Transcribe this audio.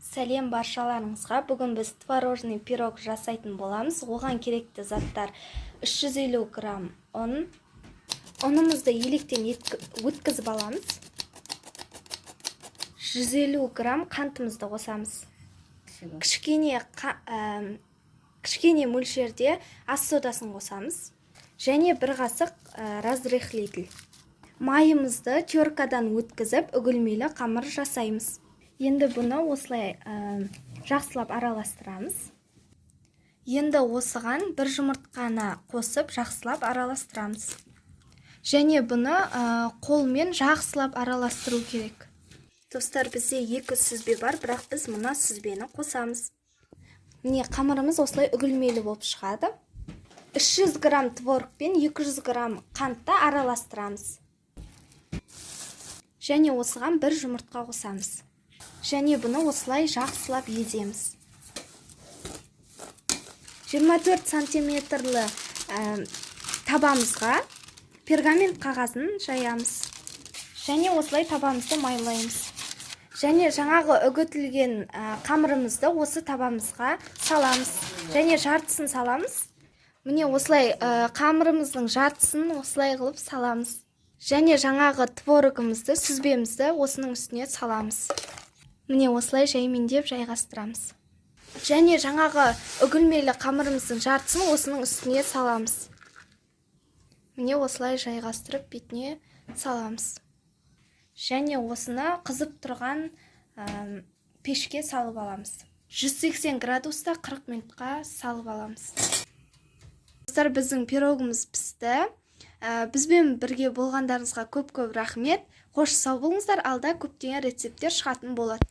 Сәлем баршаларыңызға. Бүгін біз творожный пирог жасайтын боламыз. Оған керекті заттар 350 грамм ұн. Ұнымызды електен өткізіп аламыз. 150 грамм қантымызды қосамыз. Кішкене мөлшерде ас содасын қосамыз. Және бір қасық разрыхлитель. Майымызды теркадан өткізіп, үгілмелі қамыр жасаймыз. Енді бұны осылай жақсылап араластырамыз. Енді осыған бір жұмыртқаны қосып жақсылап араластырамыз. Және бұны қолмен жақсылап араластыру керек. Достар, бізде 2 сүзбе бар, бірақ біз мұна сүзбені қосамыз. Міне қамырымыз осылай үгілмелі болып шығады. 300 грамм творог пен 200 грамм қантты араластырамыз. Және осыған бір жұмыртқа қосамыз. Және бұны осылай жақсылап еземіз. 24 сантиметрлі табамызға пергамент қағазын жаямыз. Және осылай табамызды майлаймыз. Және жаңағы үгітілген қамырымызды осы табамызға саламыз. Және жартысын саламыз. Міне осылай қамырымыздың жартысын осылай қылып саламыз. Және жаңағы творогымызды, сүзбемізді осының үстіне саламыз. Міне осылай жаймендеп жайғастырамыз. Және жаңағы үгілмелі қамырымыздың жартысын осының үстіне саламыз. Міне осылай жайғастырып бетіне саламыз. Және осыны қызып тұрған пешке салып аламыз. 180 градуста 40 минутқа салып аламыз. Достар, біздің пирогымыз пісті. Бізбен бірге болғандарыңызға көп рахмет. Қош сау болыңыздар, алда көптеген рецепттер шығатын болады.